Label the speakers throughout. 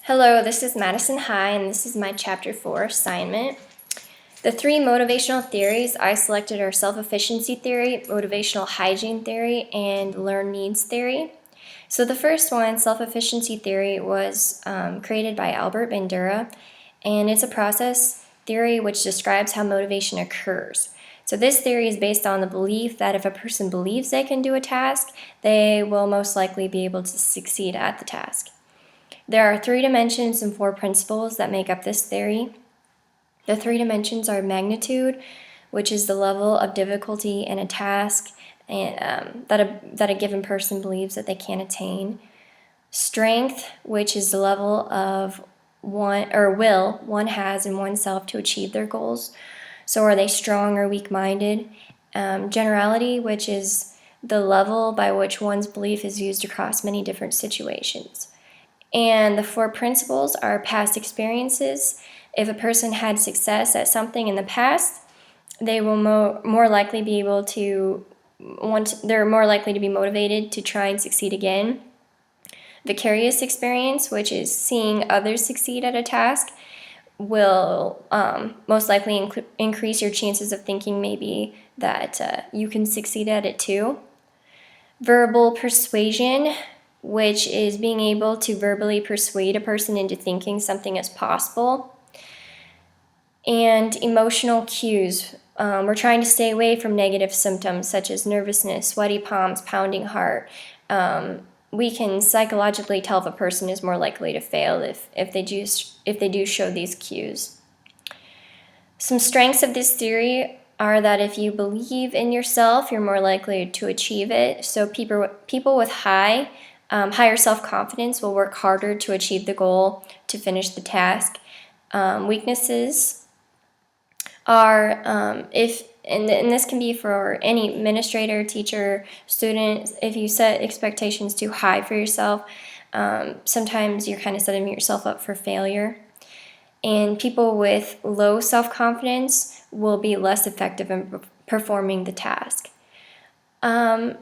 Speaker 1: Hello, this is Madison High, and this is my Chapter 4 assignment. The three motivational theories I selected are self-efficiency theory, motivational hygiene theory, and learned needs theory. So the first one, self-efficiency theory, was created by Albert Bandura, and it's a process theory which describes how motivation occurs. So this theory is based on the belief that if a person believes they can do a task, they will most likely be able to succeed at the task. There are 3 dimensions and 4 principles that make up this theory. The 3 dimensions are magnitude, which is the level of difficulty in a task and, that a given person believes that they can attain. Strength, which is the level of will one has in oneself to achieve their goals. So are they strong or weak-minded? Generality, which is the level by which one's belief is used across many different situations. And the 4 principles are past experiences. If a person had success at something in the past, they will more likely be able to they're more likely to be motivated to try and succeed again. Vicarious experience, which is seeing others succeed at a task, will most likely increase your chances of thinking maybe that you can succeed at it too. Verbal persuasion, which is being able to verbally persuade a person into thinking something is possible. And emotional cues. We're trying to stay away from negative symptoms such as nervousness, sweaty palms, pounding heart. We can psychologically tell if a person is more likely to fail if they do show these cues. Some strengths of this theory are that if you believe in yourself, you're more likely to achieve it. So people with higher self-confidence will work harder to achieve the goal, to finish the task. Weaknesses are, and this can be for any administrator, teacher, student, if you set expectations too high for yourself, sometimes you're kind of setting yourself up for failure. And people with low self-confidence will be less effective in performing the task.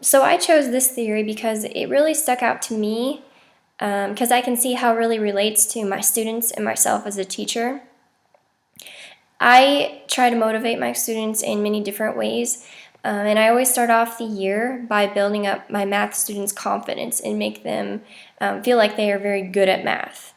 Speaker 1: So I chose this theory because it really stuck out to me because I can see how it really relates to my students and myself as a teacher. I try to motivate my students in many different ways, and I always start off the year by building up my math students' confidence and make them feel like they are very good at math.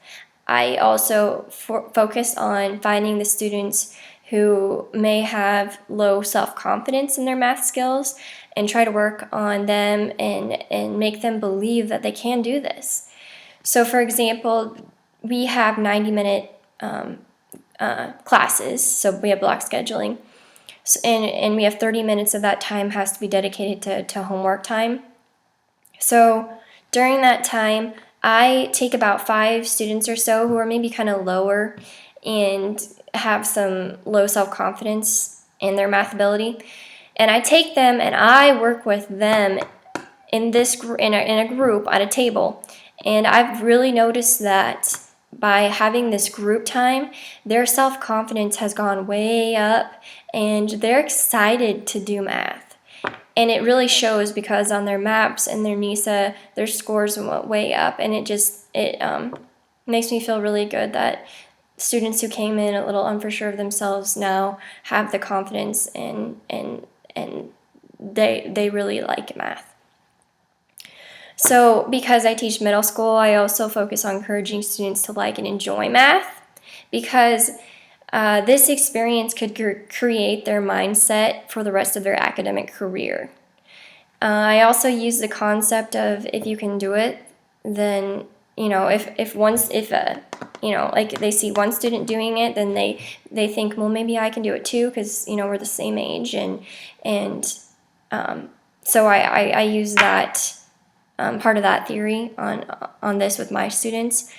Speaker 1: I also focus on finding the students who may have low self-confidence in their math skills and try to work on them and make them believe that they can do this. So for example, we have 90-minute classes, so we have block scheduling, and we have 30 minutes of that time has to be dedicated to homework time. So during that time, I take about 5 students or so who are maybe kind of lower and have some low self-confidence in their math ability, and I take them and I work with them in a group at a table. And I've really noticed that by having this group time, their self-confidence has gone way up and they're excited to do math. And it really shows because on their maps and their NISA, their scores went way up, and it makes me feel really good that students who came in a little unsure of themselves now have the confidence and they really like math. So because I teach middle school, I also focus on encouraging students to like and enjoy math, because this experience could create their mindset for the rest of their academic career. I also use the concept of if you can do it, then if like they see one student doing it, then they think, well, maybe I can do it too, because we're the same age, and so I use that part of that theory on this with my students.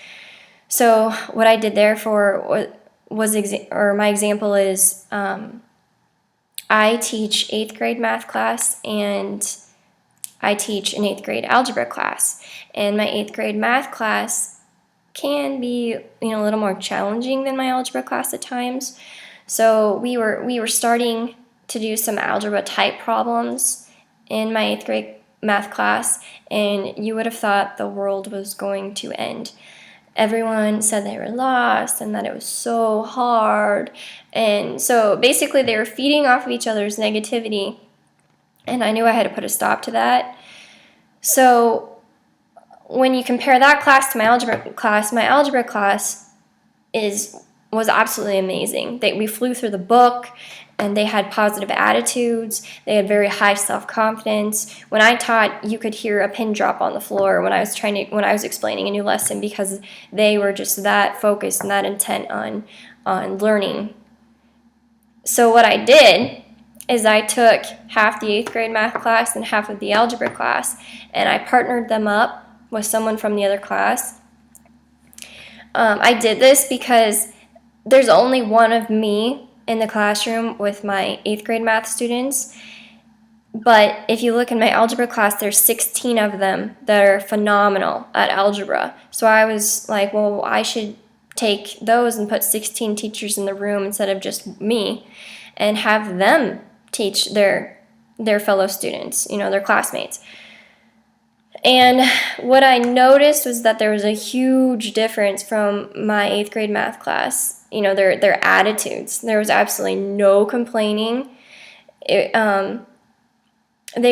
Speaker 1: So what I did there my example is I teach 8th grade math class and I teach an 8th grade algebra class, and my 8th grade math class can be a little more challenging than my algebra class at times. So we were starting to do some algebra type problems in my 8th grade math class, and you would have thought the world was going to end. everyone said they were lost and that it was so hard. And so basically they were feeding off of each other's negativity, and I knew I had to put a stop to that. So when you compare that class to my algebra class was absolutely amazing. We flew through the book, and they had positive attitudes. They had very high self-confidence. When I taught, you could hear a pin drop on the floor when I was explaining a new lesson, because they were just that focused and that intent on learning. So what I did is I took half the 8th grade math class and half of the algebra class, and I partnered them up with someone from the other class. I did this because there's only one of me in the classroom with my 8th grade math students, but if you look in my algebra class, there's 16 of them that are phenomenal at algebra. So I was like, well, I should take those and put 16 teachers in the room instead of just me, and have them teach their fellow students, their classmates. And what I noticed was that there was a huge difference from my 8th grade math class. Their attitudes. There was absolutely no complaining. They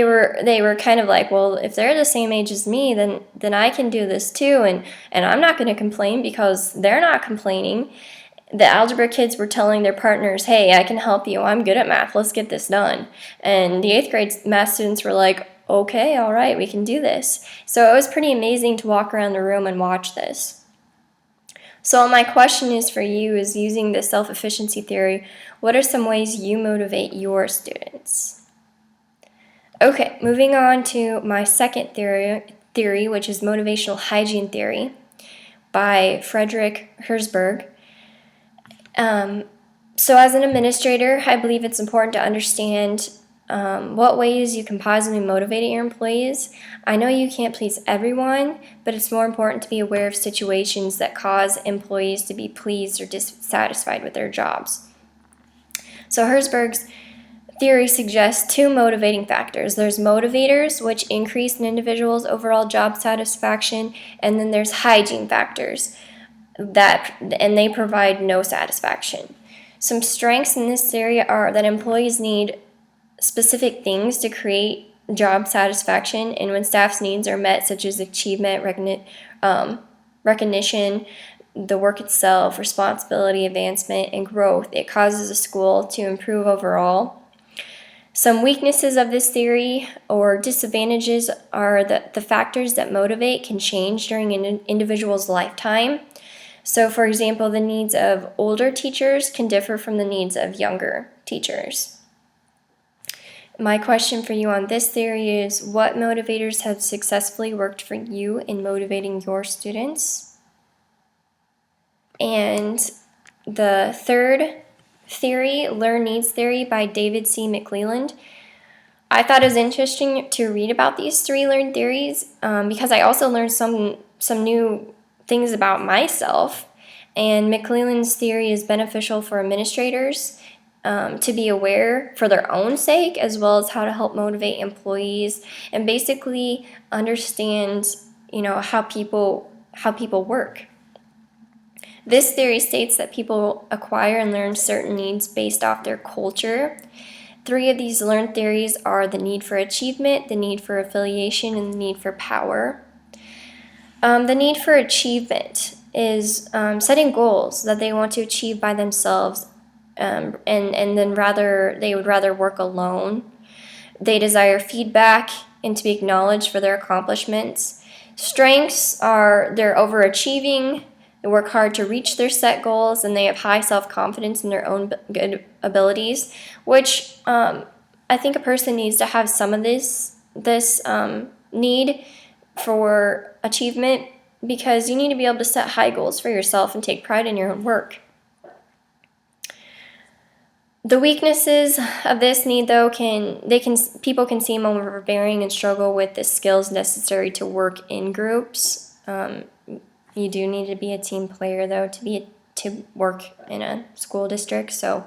Speaker 1: were kind of like, well, if they're the same age as me, then I can do this too, and I'm not going to complain because they're not complaining. The algebra kids were telling their partners, hey, I can help you. I'm good at math. Let's get this done. And the 8th grade math students were like, okay, all right, we can do this. So it was pretty amazing to walk around the room and watch this. So my question is for you is, using the self-efficiency theory, what are some ways you motivate your students? Okay, moving on to my second theory, which is motivational hygiene theory by Frederick Herzberg. So as an administrator, I believe it's important to understand what ways you can positively motivate your employees. I know you can't please everyone, but it's more important to be aware of situations that cause employees to be pleased or dissatisfied with their jobs. So Herzberg's theory suggests 2 motivating factors. There's motivators, which increase an individual's overall job satisfaction, and then there's hygiene factors, and they provide no satisfaction. Some strengths in this theory are that employees need specific things to create job satisfaction, and when staff's needs are met, such as achievement, recognition, the work itself, responsibility, advancement, and growth, it causes a school to improve overall. Some weaknesses of this theory or disadvantages are that the factors that motivate can change during an individual's lifetime. So, for example, the needs of older teachers can differ from the needs of younger teachers. My question for you on this theory is, what motivators have successfully worked for you in motivating your students? And the third theory, Learn Needs Theory by David C. McClelland. I thought it was interesting to read about these 3 learned theories because I also learned some new things about myself. And McClelland's theory is beneficial for administrators to be aware for their own sake, as well as how to help motivate employees and basically understand, how people work. This theory states that people acquire and learn certain needs based off their culture. 3 of these learned theories are the need for achievement, the need for affiliation, and the need for power. The need for achievement is setting goals that they want to achieve by themselves, and then they would rather work alone. They desire feedback and to be acknowledged for their accomplishments. Strengths are they're overachieving, they work hard to reach their set goals, and they have high self-confidence in their own good abilities, which I think a person needs to have some of this need for achievement, because you need to be able to set high goals for yourself and take pride in your own work. The weaknesses of this need, though, people can seem overbearing and struggle with the skills necessary to work in groups. You do need to be a team player, though, to work in a school district. So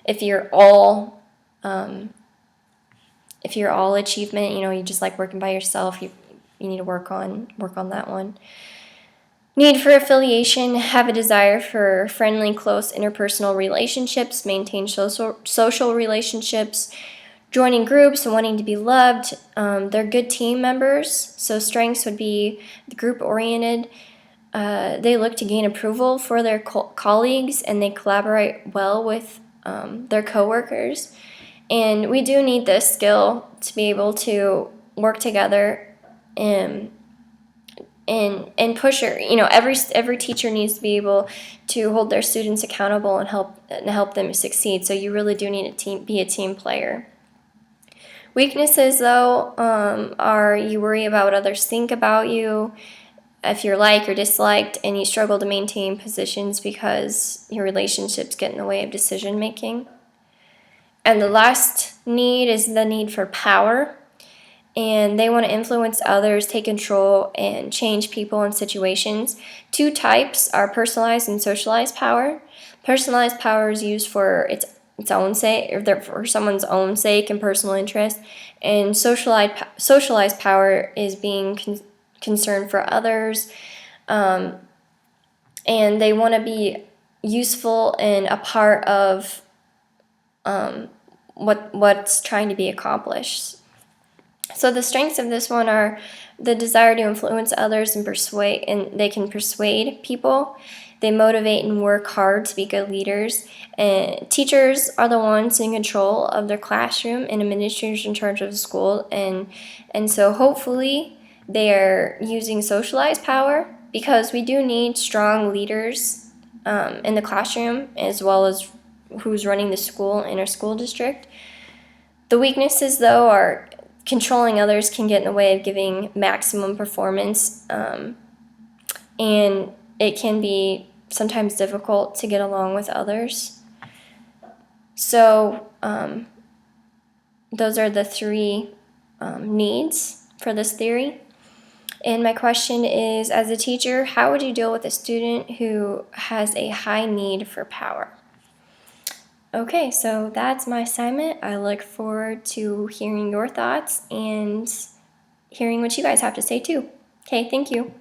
Speaker 1: if you're all achievement, you just like working by yourself, you need to work on that one. Need for affiliation, have a desire for friendly, close interpersonal relationships, maintain social relationships, joining groups and wanting to be loved. They're good team members, so strengths would be group-oriented. They look to gain approval for their colleagues, and they collaborate well with their coworkers. And we do need this skill to be able to work together and push her. Every teacher needs to be able to hold their students accountable and help them succeed. So you really do need to be a team player. Weaknesses, though, are you worry about what others think about you, if you're liked or disliked, and you struggle to maintain positions because your relationships get in the way of decision making. And the last need is the need for power. And they want to influence others, take control, and change people and situations. Two types are personalized and socialized power. Personalized power is used for its own sake, or for someone's own sake and personal interest. And socialized power is being concerned for others, and they want to be useful and a part of what's trying to be accomplished. So the strengths of this one are the desire to influence others and they can persuade people. They motivate and work hard to be good leaders. And teachers are the ones in control of their classroom, and administrators in charge of the school. And so hopefully they are using socialized power, because we do need strong leaders in the classroom, as well as who's running the school in our school district. The weaknesses, though, are controlling others can get in the way of giving maximum performance, and it can be sometimes difficult to get along with others. So those are the three needs for this theory. And my question is, as a teacher, how would you deal with a student who has a high need for power? Okay, so that's my assignment. I look forward to hearing your thoughts and hearing what you guys have to say too. Okay, thank you.